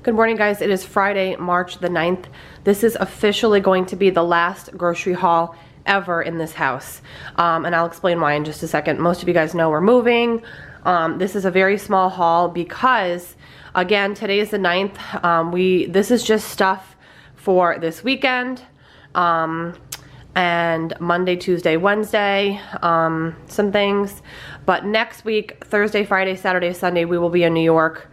Good morning, guys. It is Friday, March the 9th. This is officially going to be the last grocery haul ever in this house. And I'll explain why in just a second. Most of you guys know we're moving. This is a very small haul because, again, today is the 9th. This is just stuff for this weekend. And Monday, Tuesday, Wednesday, some things. But next week, Thursday, Friday, Saturday, Sunday, we will be in New York,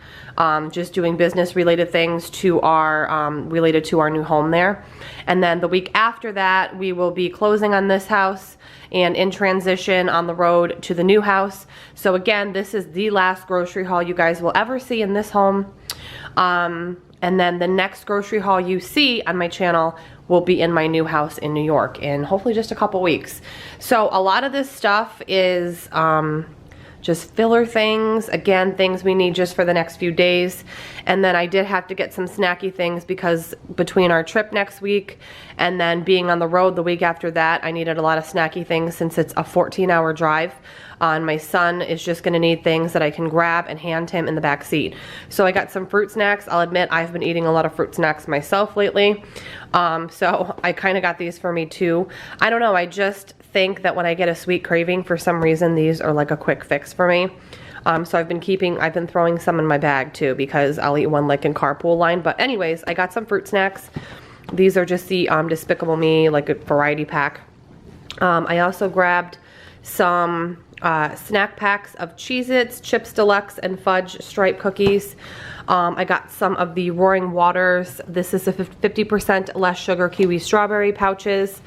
just doing business related things to our, related to our new home there. And then the week after that, we will be closing on this house and in transition on the road to the new house. So again, this is the last grocery haul you guys will ever see in this home. And then the next grocery haul you see on my channel will be in my new house in New York in hopefully just a couple weeks. So a lot of this stuff is just filler things, again, things we need just for the next few days. And then I did have to get some snacky things because between our trip next week and then being on the road the week after that, I needed a lot of snacky things since it's a 14-hour drive. And my son is just gonna need things that I can grab and hand him in the back seat. So I got some fruit snacks. I'll admit I've been eating a lot of fruit snacks myself lately. So I kind of got these for me too. I don't know, I just think that when I get a sweet craving, for some reason, these are like a quick fix for me. So I've been throwing some in my bag too because I'll eat one like in carpool line. But anyways, I got some fruit snacks. These are just the Despicable Me, like a variety pack. I also grabbed some snack packs of Cheez-Its, Chips Deluxe, and Fudge Stripe cookies. I got some of the Roaring Waters. This is a 50% less sugar kiwi strawberry pouches.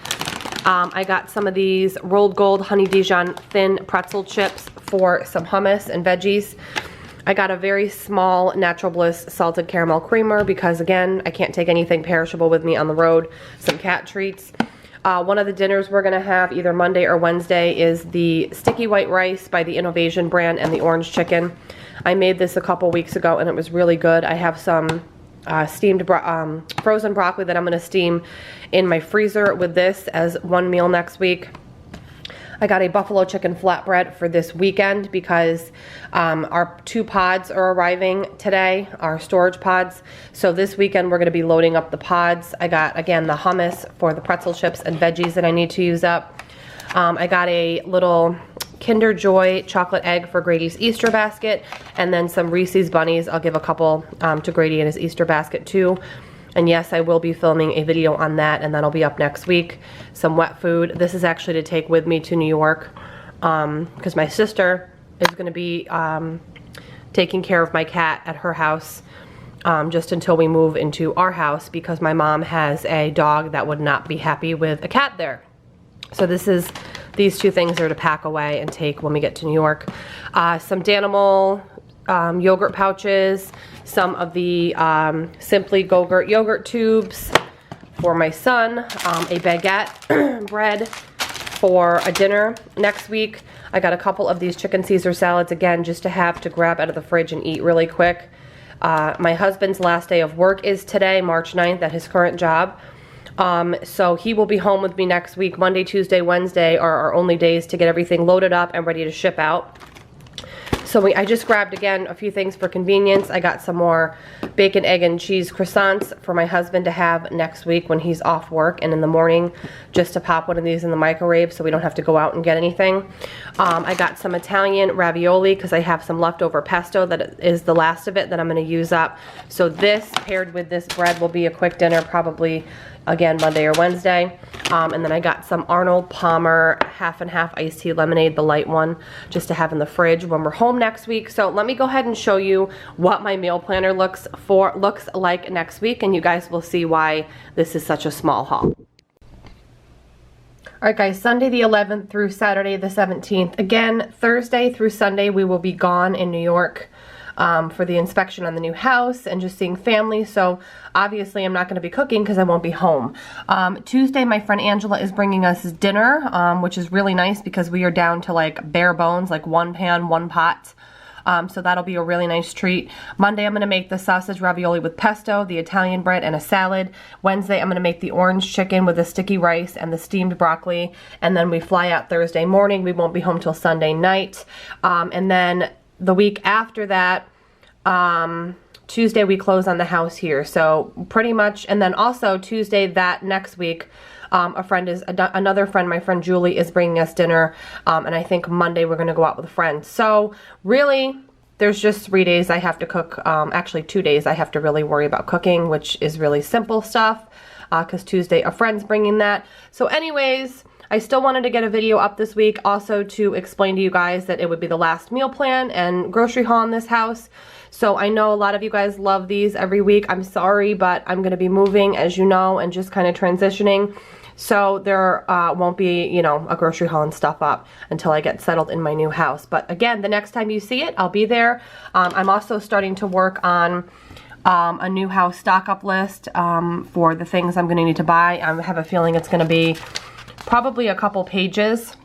I got some of these Rolled Gold Honey Dijon thin pretzel chips for some hummus and veggies. I got a very small Natural Bliss salted caramel creamer because, again, I can't take anything perishable with me on the road. Some cat treats. One of the dinners we're going to have either Monday or Wednesday is the sticky white rice by the Innovation brand and the orange chicken. I made this a couple weeks ago and it was really good. I have some steamed frozen broccoli that I'm going to steam in my freezer with this as one meal next week. I got a buffalo chicken flatbread for this weekend because our 2 pods are arriving today, our storage pods. So this weekend we're going to be loading up the pods. I got, again, the hummus for the pretzel chips and veggies that I need to use up. I got a little Kinder Joy chocolate egg for Grady's Easter basket, and then some Reese's bunnies. I'll give a couple to Grady in his Easter basket too. And yes, I will be filming a video on that, and that'll be up next week. Some wet food. This is actually to take with me to New York because my sister is going to be taking care of my cat at her house just until we move into our house because my mom has a dog that would not be happy with a cat there. So these 2 things are to pack away and take when we get to New York. Some Danimal yogurt pouches, some of the Simply Go-Gurt yogurt tubes for my son, a baguette bread for a dinner next week. I got a couple of these chicken Caesar salads, again, just to have to grab out of the fridge and eat really quick. My husband's last day of work is today, March 9th, at his current job. So he will be home with me next week. Monday, Tuesday, Wednesday are our only days to get everything loaded up and ready to ship out. So I just grabbed, again, a few things for convenience. I got some more bacon, egg, and cheese croissants for my husband to have next week when he's off work, and in the morning just to pop one of these in the microwave so we don't have to go out and get anything. I got some Italian ravioli because I have some leftover pesto that is the last of it that I'm going to use up. So this paired with this bread will be a quick dinner, probably again Monday or Wednesday. And then I got some Arnold Palmer half and half iced tea lemonade, the light one, just to have in the fridge when we're home next week. So let me go ahead and show you what my meal planner looks like next week, and you guys will see why this is such a small haul. Alright guys, Sunday the 11th through Saturday the 17th. Again, Thursday through Sunday we will be gone in New York for the inspection on the new house and just seeing family. So obviously I'm not going to be cooking because I won't be home. Tuesday my friend Angela is bringing us dinner, which is really nice because we are down to like bare bones, like 1 pan, 1 pot. So that'll be a really nice treat. Monday I'm going to make the sausage ravioli with pesto, the Italian bread, and a salad. Wednesday I'm going to make the orange chicken with the sticky rice and the steamed broccoli. And then we fly out Thursday morning. We won't be home till Sunday night. And then the week after that, Tuesday we close on the house here. So pretty much, and then also Tuesday that next week, another friend, my friend Julie, is bringing us dinner, and I think Monday we're gonna go out with friends. So really, there's just 3 days I have to cook, actually 2 days I have to really worry about cooking, which is really simple stuff, because Tuesday a friend's bringing that. So anyways, I still wanted to get a video up this week also to explain to you guys that it would be the last meal plan and grocery haul in this house. So I know a lot of you guys love these every week. I'm sorry, but I'm gonna be moving, as you know, and just kind of transitioning. So there won't be, you know, a grocery haul and stuff up until I get settled in my new house. But again, the next time you see it, I'll be there. I'm also starting to work on a new house stock up list for the things I'm gonna need to buy. I have a feeling it's gonna be probably a couple pages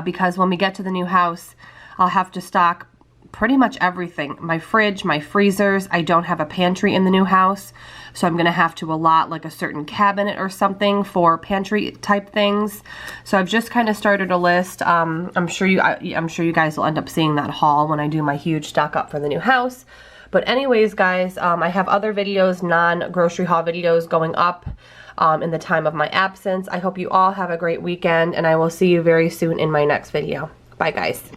because when we get to the new house, I'll have to stock pretty much everything. My fridge, my freezers. I don't have a pantry in the new house, so I'm gonna have to allot like a certain cabinet or something for pantry type things. So I've just kind of started a list. I'm sure you guys will end up seeing that haul when I do my huge stock up for the new house. But anyways, guys, I have other videos, non-grocery haul videos going up in the time of my absence. I hope you all have a great weekend, and I will see you very soon in my next video. Bye, guys.